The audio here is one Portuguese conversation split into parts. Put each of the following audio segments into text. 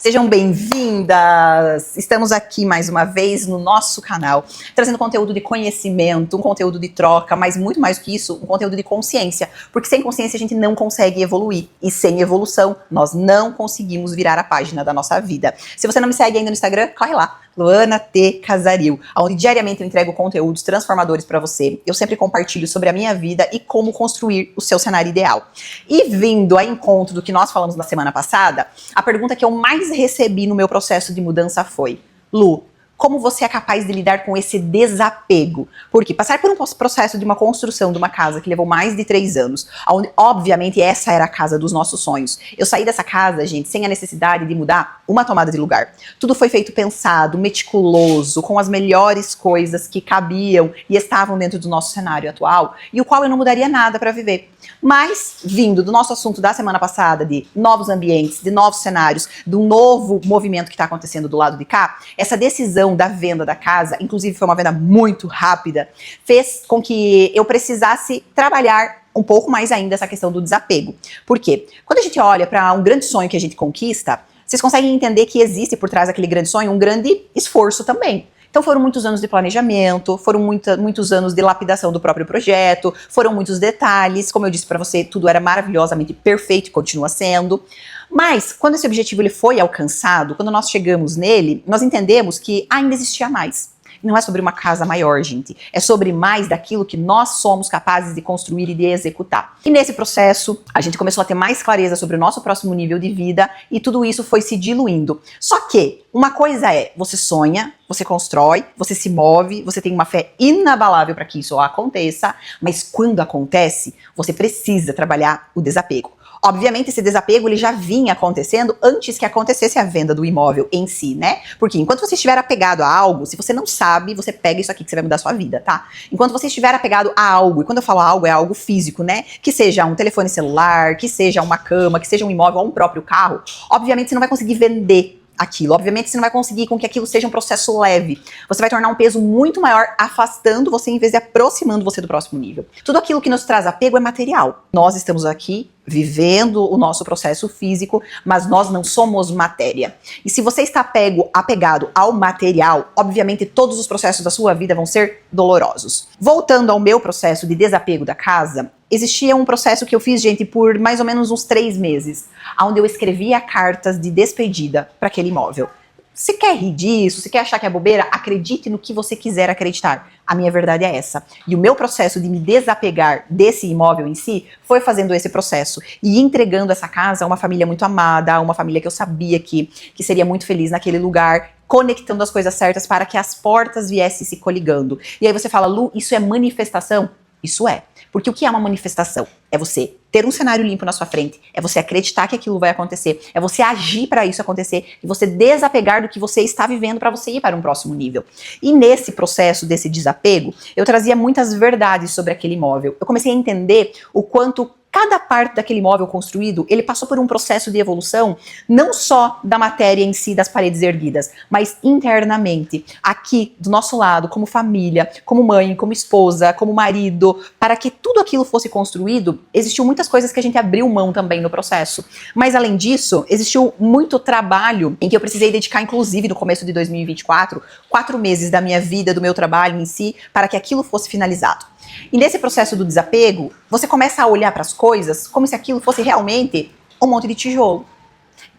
Sejam bem-vindas! Estamos aqui mais uma vez no nosso canal, trazendo conteúdo de conhecimento, um conteúdo de troca, mas muito mais do que isso, um conteúdo de consciência. Porque sem consciência a gente não consegue evoluir. E sem evolução, nós não conseguimos virar a página da nossa vida. Se você não me segue ainda no Instagram, corre lá. Luana T. Casaril, onde diariamente eu entrego conteúdos transformadores para você. Eu sempre compartilho sobre a minha vida e como construir o seu cenário ideal. E vindo a encontro do que nós falamos na semana passada, a pergunta que eu mais recebi no meu processo de mudança foi: Lu, como você é capaz de lidar com esse desapego? Porque passar por um processo de uma construção de uma casa que levou mais de 3 anos, onde obviamente essa era a casa dos nossos sonhos. Eu saí dessa casa, gente, sem a necessidade de mudar uma tomada de lugar. Tudo foi feito pensado, meticuloso, com as melhores coisas que cabiam e estavam dentro do nosso cenário atual, e o qual eu não mudaria nada para viver. Mas, vindo do nosso assunto da semana passada, de novos ambientes, de novos cenários, de um novo movimento que está acontecendo do lado de cá, essa decisão da venda da casa, inclusive foi uma venda muito rápida, fez com que eu precisasse trabalhar um pouco mais ainda essa questão do desapego. Por quê? Quando a gente olha para um grande sonho que a gente conquista, vocês conseguem entender que existe por trás daquele grande sonho um grande esforço também. Então foram muitos anos de planejamento, foram muitos anos de lapidação do próprio projeto, foram muitos detalhes, como eu disse para você, tudo era maravilhosamente perfeito e continua sendo. Mas quando esse objetivo ele foi alcançado, quando nós chegamos nele, nós entendemos que ainda existia mais. Não é sobre uma casa maior, gente. É sobre mais daquilo que nós somos capazes de construir e de executar. E nesse processo, a gente começou a ter mais clareza sobre o nosso próximo nível de vida e tudo isso foi se diluindo. Só que uma coisa é, você sonha, você constrói, você se move, você tem uma fé inabalável para que isso aconteça, mas quando acontece, você precisa trabalhar o desapego. Obviamente esse desapego ele já vinha acontecendo antes que acontecesse a venda do imóvel em si, né? Porque enquanto você estiver apegado a algo, se você não sabe, você pega isso aqui que você vai mudar a sua vida, tá? Enquanto você estiver apegado a algo, e quando eu falo algo, é algo físico, né? Que seja um telefone celular, que seja uma cama, que seja um imóvel ou um próprio carro, obviamente você não vai conseguir vender aquilo. Obviamente você não vai conseguir com que aquilo seja um processo leve. Você vai tornar um peso muito maior, afastando você em vez de aproximando você do próximo nível. Tudo aquilo que nos traz apego é material. Nós estamos aqui vivendo o nosso processo físico, mas nós não somos matéria. E se você está apegado ao material, obviamente todos os processos da sua vida vão ser dolorosos. Voltando ao meu processo de desapego da casa, existia um processo que eu fiz, gente, por mais ou menos uns 3 meses, onde eu escrevia cartas de despedida para aquele imóvel. Se quer rir disso, se quer achar que é bobeira, acredite no que você quiser acreditar. A minha verdade é essa. E o meu processo de me desapegar desse imóvel em si foi fazendo esse processo e entregando essa casa a uma família muito amada, a uma família que eu sabia que seria muito feliz naquele lugar, conectando as coisas certas para que as portas viessem se coligando. E aí você fala, Lu, isso é manifestação? Isso é. Porque o que é uma manifestação? É você ter um cenário limpo na sua frente, é você acreditar que aquilo vai acontecer, é você agir para isso acontecer e você desapegar do que você está vivendo para você ir para um próximo nível. E nesse processo desse desapego, eu trazia muitas verdades sobre aquele imóvel. Eu comecei a entender o quanto cada parte daquele imóvel construído, ele passou por um processo de evolução, não só da matéria em si, das paredes erguidas, mas internamente, aqui do nosso lado, como família, como mãe, como esposa, como marido, para que tudo aquilo fosse construído, existiu muitas coisas que a gente abriu mão também no processo. Mas além disso, existiu muito trabalho em que eu precisei dedicar, inclusive no começo de 2024, 4 meses da minha vida, do meu trabalho em si, para que aquilo fosse finalizado. E nesse processo do desapego, você começa a olhar para as coisas como se aquilo fosse realmente um monte de tijolo.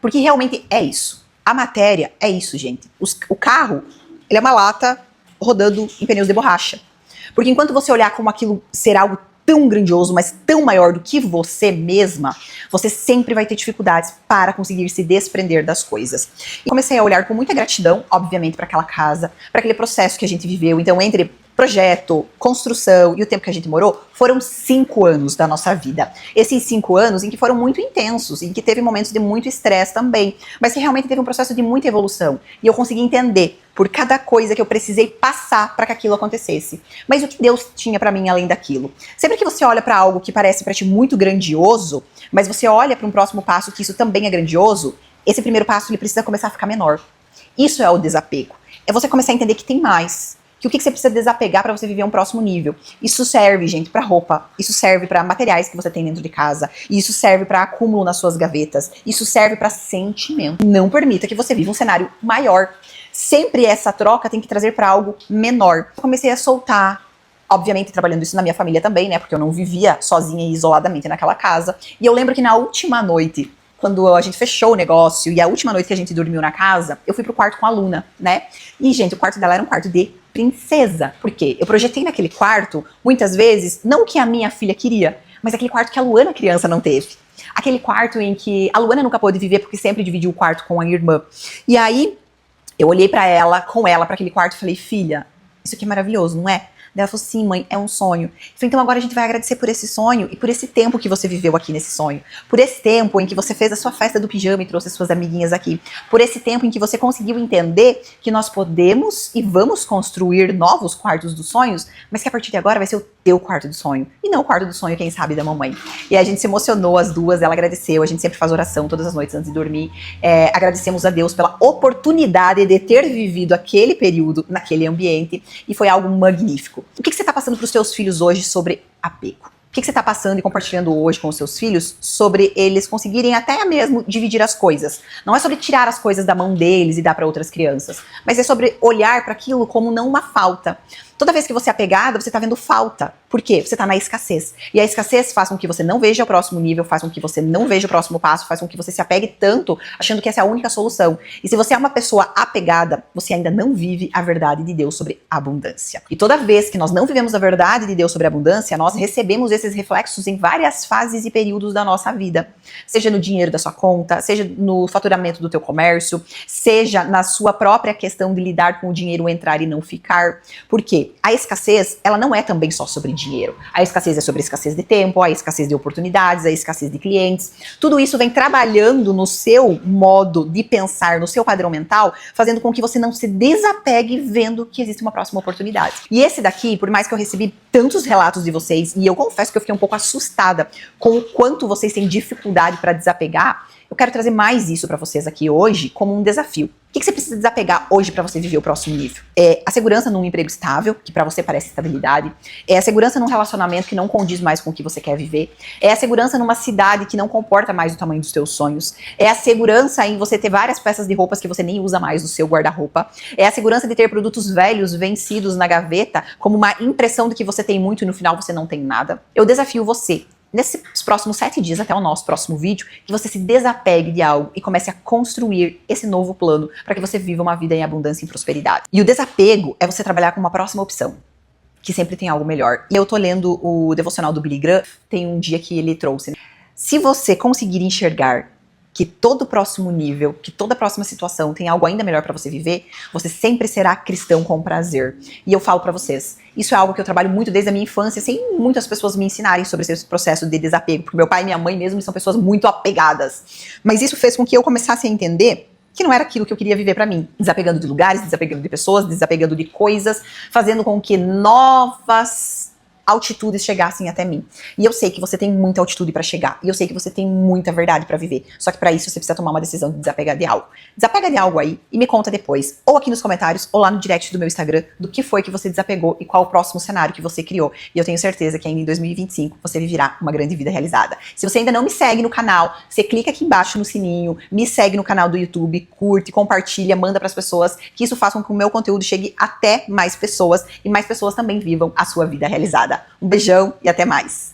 Porque realmente é isso. A matéria é isso, gente. O carro, ele é uma lata rodando em pneus de borracha. Porque enquanto você olhar como aquilo ser algo tão grandioso, mas tão maior do que você mesma, você sempre vai ter dificuldades para conseguir se desprender das coisas. E comecei a olhar com muita gratidão, obviamente, para aquela casa, para aquele processo que a gente viveu. Então, entre projeto, construção e o tempo que a gente morou, foram 5 anos da nossa vida. Esses 5 anos em que foram muito intensos, em que teve momentos de muito estresse também, mas que realmente teve um processo de muita evolução. E eu consegui entender por cada coisa que eu precisei passar para que aquilo acontecesse. Mas o que Deus tinha para mim além daquilo? Sempre que você olha para algo que parece para ti muito grandioso, mas você olha para um próximo passo que isso também é grandioso, esse primeiro passo ele precisa começar a ficar menor. Isso é o desapego. É você começar a entender que tem mais. que o que você precisa desapegar para você viver um próximo nível. Isso serve, gente, para roupa, isso serve para materiais que você tem dentro de casa, isso serve para acúmulo nas suas gavetas, isso serve para sentimento. Não permita que você viva um cenário maior. Sempre essa troca tem que trazer para algo menor. Eu comecei a soltar, obviamente trabalhando isso na minha família também, né, porque eu não vivia sozinha e isoladamente naquela casa. E eu lembro que na última noite, quando a gente fechou o negócio e a última noite que a gente dormiu na casa, eu fui pro quarto com a Luna, né? E, gente, o quarto dela era um quarto de princesa. Por quê? Eu projetei naquele quarto, muitas vezes, não o que a minha filha queria, mas aquele quarto que a Luana criança não teve. Aquele quarto em que a Luana nunca pôde viver porque sempre dividiu o quarto com a irmã. E aí, eu olhei pra ela, pra aquele quarto e falei, filha, isso aqui é maravilhoso, não é? Daí ela falou, sim, mãe, é um sonho. Eu falei, então agora a gente vai agradecer por esse sonho e por esse tempo que você viveu aqui nesse sonho. Por esse tempo em que você fez a sua festa do pijama e trouxe as suas amiguinhas aqui. Por esse tempo em que você conseguiu entender que nós podemos e vamos construir novos quartos dos sonhos, mas que a partir de agora vai ser o teu quarto do sonho. E não o quarto do sonho, quem sabe, da mamãe. E a gente se emocionou, as duas, ela agradeceu. A gente sempre faz oração todas as noites antes de dormir. Agradecemos a Deus pela oportunidade de ter vivido aquele período, naquele ambiente. E foi algo magnífico. O que você está passando para os seus filhos hoje sobre apego? O que você está passando e compartilhando hoje com os seus filhos sobre eles conseguirem até mesmo dividir as coisas? Não é sobre tirar as coisas da mão deles e dar para outras crianças, mas é sobre olhar para aquilo como não uma falta. Toda vez que você é apegada, você está vendo falta. Por quê? Você está na escassez. E a escassez faz com que você não veja o próximo nível, faz com que você não veja o próximo passo, faz com que você se apegue tanto, achando que essa é a única solução. E se você é uma pessoa apegada, você ainda não vive a verdade de Deus sobre abundância. E toda vez que nós não vivemos a verdade de Deus sobre abundância, nós recebemos esses reflexos em várias fases e períodos da nossa vida. Seja no dinheiro da sua conta, seja no faturamento do teu comércio, seja na sua própria questão de lidar com o dinheiro entrar e não ficar. Por quê? A escassez, ela não é também só sobre dinheiro. A escassez é sobre a escassez de tempo, a escassez de oportunidades, a escassez de clientes. Tudo isso vem trabalhando no seu modo de pensar, no seu padrão mental, fazendo com que você não se desapegue vendo que existe uma próxima oportunidade. E esse daqui, por mais que eu recebi tantos relatos de vocês, e eu confesso que eu fiquei um pouco assustada com o quanto vocês têm dificuldade para desapegar, eu quero trazer mais isso para vocês aqui hoje como um desafio. O que você precisa desapegar hoje para você viver o próximo nível? É a segurança num emprego estável, que para você parece estabilidade. É a segurança num relacionamento que não condiz mais com o que você quer viver. É a segurança numa cidade que não comporta mais o tamanho dos teus sonhos. É a segurança em você ter várias peças de roupas que você nem usa mais no seu guarda-roupa. É a segurança de ter produtos velhos, vencidos na gaveta, como uma impressão de que você tem muito e no final você não tem nada. Eu desafio você, nesses próximos 7 dias, até o nosso próximo vídeo, que você se desapegue de algo e comece a construir esse novo plano para que você viva uma vida em abundância e prosperidade. E o desapego é você trabalhar com uma próxima opção, que sempre tem algo melhor. E eu tô lendo o devocional do Billy Graham, tem um dia que ele trouxe. Se você conseguir enxergar que todo próximo nível, que toda próxima situação tem algo ainda melhor para você viver, você sempre será cristão com prazer. E eu falo para vocês, isso é algo que eu trabalho muito desde a minha infância, sem muitas pessoas me ensinarem sobre esse processo de desapego, porque meu pai e minha mãe mesmo são pessoas muito apegadas. Mas isso fez com que eu começasse a entender que não era aquilo que eu queria viver para mim. Desapegando de lugares, desapegando de pessoas, desapegando de coisas, fazendo com que novas altitudes chegassem até mim. E eu sei que você tem muita altitude para chegar. E eu sei que você tem muita verdade para viver. Só que para isso você precisa tomar uma decisão de desapegar de algo. Desapega de algo aí e me conta depois, ou aqui nos comentários, ou lá no direct do meu Instagram, do que foi que você desapegou e qual o próximo cenário que você criou. E eu tenho certeza que ainda em 2025 você viverá uma grande vida realizada. Se você ainda não me segue no canal, você clica aqui embaixo no sininho, me segue no canal do YouTube, curte, compartilha, manda para as pessoas, que isso faça com que o meu conteúdo chegue até mais pessoas e mais pessoas também vivam a sua vida realizada. Um beijão e até mais!